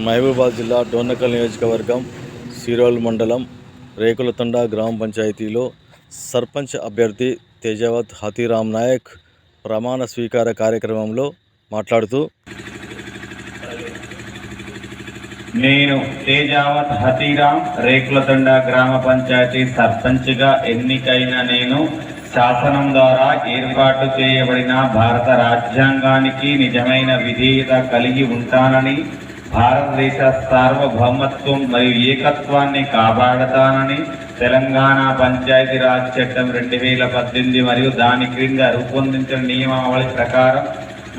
మహబూబాబాద్ జిల్లా డోర్నకల్ నియోజకవర్గం సిరోల్ మండలం రేకులతండ గ్రామ పంచాయతీలో సర్పంచ్ అభ్యర్థి తేజావత్ హతీరామ్ నాయక్ ప్రమాణ స్వీకార కార్యక్రమంలో మాట్లాడుతూ, నేను తేజావత్ హతీరామ్ రేకులతండ గ్రామ పంచాయతీ సర్పంచ్గా ఎన్నికైన నేను శాసనం ద్వారా ఏర్పాటు చేయబడిన భారత రాజ్యాంగానికి నిజమైన విధేయత కలిగి ఉంటానని, భారతదేశ సార్వభౌమత్వం మరియు ఏకత్వాన్ని కాపాడతానని, తెలంగాణ పంచాయతీరాజ్ చట్టం 2018 మరియు దాని క్రింద రూపొందించిన నియమావళి ప్రకారం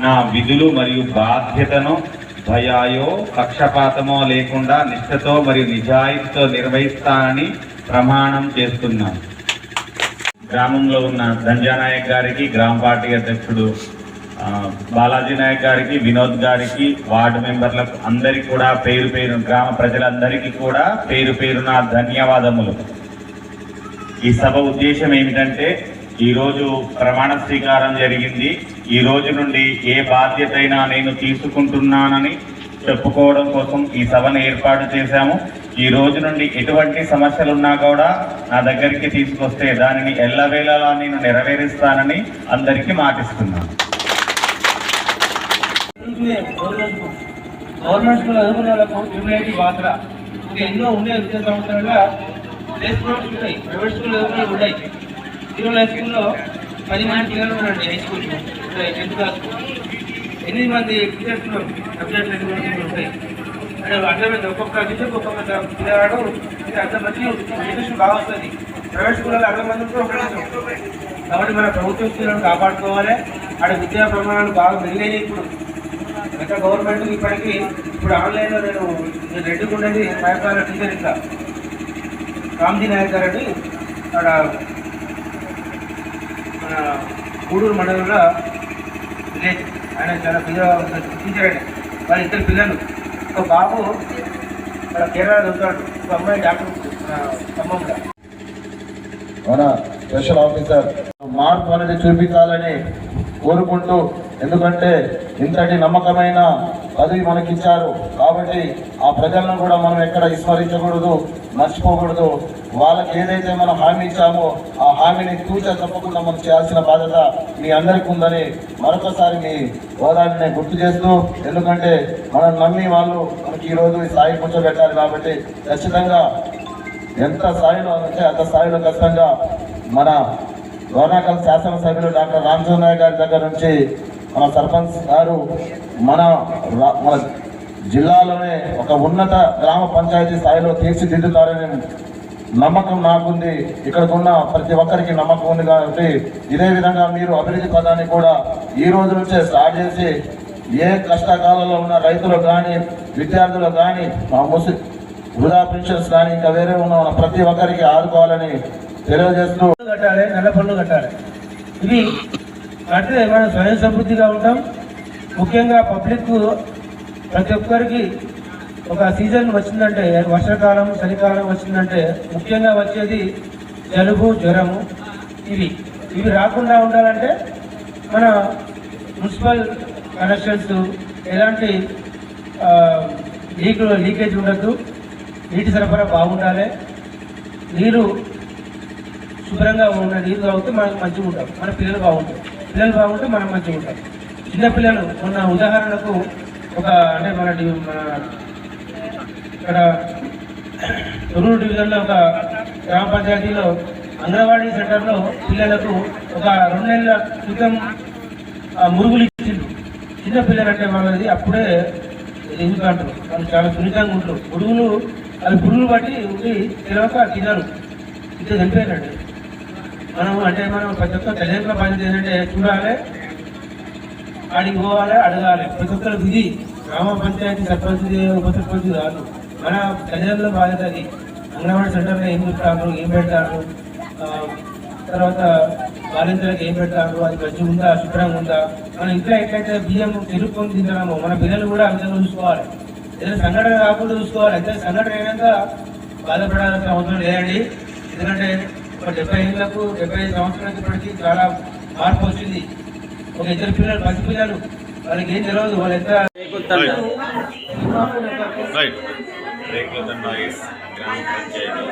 నా విధులు మరియు బాధ్యతను భయాయో పక్షపాతమో లేకుండా నిష్ఠతో మరియు నిజాయితీతో నిర్వహిస్తానని ప్రమాణం చేస్తున్నాను. గ్రామంలో ఉన్న దంజానాయక్ గారికి, గ్రామ పార్టీ అధ్యక్షుడు బాలాజీ నాయక్ గారికి, వినోద్ గారికి, వార్డు మెంబర్లకు అందరికీ కూడా పేరు పేరు, గ్రామ ప్రజలందరికీ కూడా పేరు పేరున ధన్యవాదములు. ఈ సభ ఉద్దేశం ఏమిటంటే, ఈరోజు ప్రమాణ స్వీకారం జరిగింది. ఈ రోజు నుండి ఏ బాధ్యతైనా నేను తీసుకుంటున్నానని చెప్పుకోవడం కోసం ఈ సభను ఏర్పాటు చేశాము. ఈ రోజు నుండి ఎటువంటి సమస్యలున్నా కూడా నా దగ్గరికి తీసుకొస్తే దానిని ఎల్లవేళలా నేను నెరవేరుస్తానని అందరికీ మాటిస్తున్నాను. గవర్నమెంట్ స్కూల్ చదువుకునే వాళ్ళకు హ్యూమిలిటీ పాత్ర ఎన్నో ఉండే విద్యా సంవత్సరాలుగా ప్లేస్ స్కూల్స్ ఉంటాయి, ప్రైవేట్ స్కూల్ చదువుకునే ఉన్నాయి. తిరుమల హై స్కూల్లో 10 మంది పిల్లలు ఉన్నారండి. హై స్కూల్ 10th క్లాస్ 8 మంది టీచర్స్ ఉన్నారు. సబ్జెక్ట్ 2 మంది ఉంటాయి. అంటే అర్థమైంది, ఒక్కొక్క టీచర్ ఒక్కొక్క పిల్లవాడు అర్థం మంచి ఎడ్యుకేషన్ బాగా వస్తుంది. ప్రైవేట్ స్కూల్లో 60 మంది ఉంటే ఒకటే కాబట్టి మన ప్రభుత్వ స్కూళ్ళను కాపాడుకోవాలి. అక్కడ విద్యా ప్రమాణాలు బాగా మెరుగైనవి. ఇప్పుడు గత గవర్నమెంట్ ఇప్పటికీ ఇప్పుడు ఆన్లైన్లో నేను రెడ్డికి ఉండేది మహబాల టీచర్ ఇంకా రామ్జీ నాయక్ గారు అని అక్కడ మన గూడూరు మండలంలో విలేజ్. ఆయన చాలా టీచర్ అండి. వాళ్ళ 2 పిల్లలు, ఒక బాబు అక్కడ కేరళ చదువుతాడు, ఒక అమ్మాయి డాక్టర్ ఖమ్మంలో. మన స్పెషల్ ఆఫీసర్ మార్పు అనేది చూపించాలని కోరుకుంటూ, ఎందుకంటే ఇంతటి నమ్మకమైన పదవి మనకిచ్చారు కాబట్టి ఆ ప్రజలను కూడా మనం ఎక్కడ విస్మరించకూడదు, మర్చిపోకూడదు. వాళ్ళకి ఏదైతే మనం హామీ ఇచ్చామో ఆ హామీని తూచా తప్పకుండా మనం చేయాల్సిన బాధ్యత మీ అందరికీ ఉందని మరొకసారి మీ హోదాన్ని గుర్తు చేస్తూ, ఎందుకంటే మనం నమ్మి వాళ్ళు మనకి ఈరోజు ఈ స్థాయి కూర్చోబెట్టారు కాబట్టి ఖచ్చితంగా ఎంత స్థాయిలో అంటే అంత స్థాయిలో ఖచ్చితంగా మన డోర్నకల్ శాసనసభ్యులు డాక్టర్ రామచంద్ర నాయక్ గారి దగ్గర నుంచి మన సర్పంచ్ గారు మన జిల్లాలోనే ఒక ఉన్నత గ్రామ పంచాయతీ స్థాయిలో తీర్చిదిద్దుతారని నమ్మకం నాకుంది. ఇక్కడికి ఉన్న ప్రతి ఒక్కరికి నమ్మకం ఉంది. కాబట్టి ఇదే విధంగా మీరు అభివృద్ధి పదాన్ని కూడా ఈ రోజు నుంచే స్టార్ట్ చేసి ఏ కష్టకాలంలో ఉన్న రైతులు కానీ, విద్యార్థులు కానీ, వృధా పెన్షన్స్ కానీ, ఇంకా వేరే ఉన్న ప్రతి ఒక్కరికి ఆదుకోవాలని తెలియజేస్తూ, కట్టాలి, నెల పనులు కట్టాలి. ఇవి కడితే మనం స్వయం సమృద్ధిగా ఉంటాం. ముఖ్యంగా పబ్లిక్ ప్రతి ఒక్కరికి ఒక సీజన్ వచ్చిందంటే, వర్షాకాలం, చలికాలం వచ్చిందంటే ముఖ్యంగా వచ్చేది జలుబు, జ్వరము. ఇవి రాకుండా ఉండాలంటే మన మున్సిపల్ కనెక్షన్స్ ఎలాంటి లీకేజ్ ఉండద్దు, నీటి సరఫరా బాగుండాలి, నీరు శుభ్రంగా ఉన్న నీరు తాగితే మనకు మంచిగా ఉంటాం, మన పిల్లలు బాగుంటారు, పిల్లలు బాగుంటే మనం మంచిగా ఉంటాం. చిన్నపిల్లలు ఉన్న ఉదాహరణకు ఒక అంటే మన ఇక్కడ తొర్రూరు డివిజన్లో ఒక గ్రామ పంచాయతీలో అంగన్వాడీ సెంటర్లో పిల్లలకు ఒక 2 నెలల క్రితం మురుగులు ఇచ్చిండు. చిన్నపిల్లలు అంటే వాళ్ళది అప్పుడే ఎందుకంటారు, వాళ్ళు చాలా సున్నితంగా ఉంటారు. పురుగులు బట్టి ఉండి తెలియక తినరు, ఇంత చనిపోయినట్టు. మనం ప్రతి ఒక్క తల్లిదండ్రుల బాధ్యత ఏంటంటే చూడాలి, ఆడికి పోవాలి, అడగాలి. ప్రతి ఒక్కరు విధి గ్రామ పంచాయతీ సర్పంచ్, ఉప సర్పంచ్ కాదు, మన తల్లిదండ్రుల బాధ్యత అది. అంగన్వాడీ సెంటర్లో ఏం చెప్తారు, ఏం పెడతారు, తర్వాత బాలింతలకు ఏం పెడతారు, అది మంచిగా ఉందా, శుభ్రంగా ఉందా. మన ఇంట్లో ఎట్లయితే బియ్యం తిరుక్కొని తింటున్నామో మన పిల్లలు కూడా అంతా చూసుకోవాలి. ఏదైనా సంఘటన కాకుండా చూసుకోవాలి. అయితే సంఘటన అయినాక బాధపడాల్సిన అవసరం లేదండి. ఎందుకంటే ఒక 70 ఏళ్ళకు 75 సంవత్సరాలకి ఇప్పటికీ చాలా మార్పు వచ్చింది. ఒక 2 పిల్లలు, 10 పిల్లలు వాళ్ళకి ఏం తెలియదు, వాళ్ళు ఎంత రైట్. రేకులతండ గ్రామ పంచాయతీ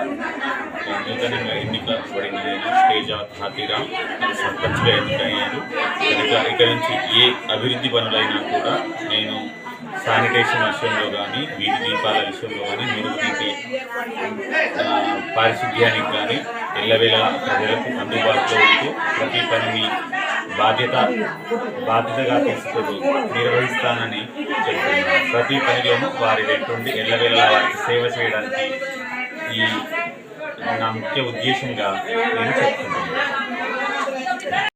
నూతనంగా ఎన్నికబడిన నేను తేజావత్ హాతీరామ్ సర్పంచ్గా ఎన్నికయ్యాను. కనుక ఇక నుంచి ఏ అభివృద్ధి పనులైనా కూడా నేను శానిటేషన్ విషయంలో కానీ, వీధి దీపాల విషయంలో కానీ, మురుగునీటి పారిశుద్ధ్యానికి కానీ ఎల్లవేళ ప్రజలకు అందుబాటులో ఉంటూ ప్రతి పనిని బాధ్యతగా తీసుకొని నిర్వహిస్తానని చెప్తున్నాను. ప్రతి పనిలోనూ వారి వెంటుండి ఎల్లవేళ వారికి సేవ చేయడానికి ఈ నా ముఖ్య ఉద్దేశంగా నేను చెప్తున్నాను.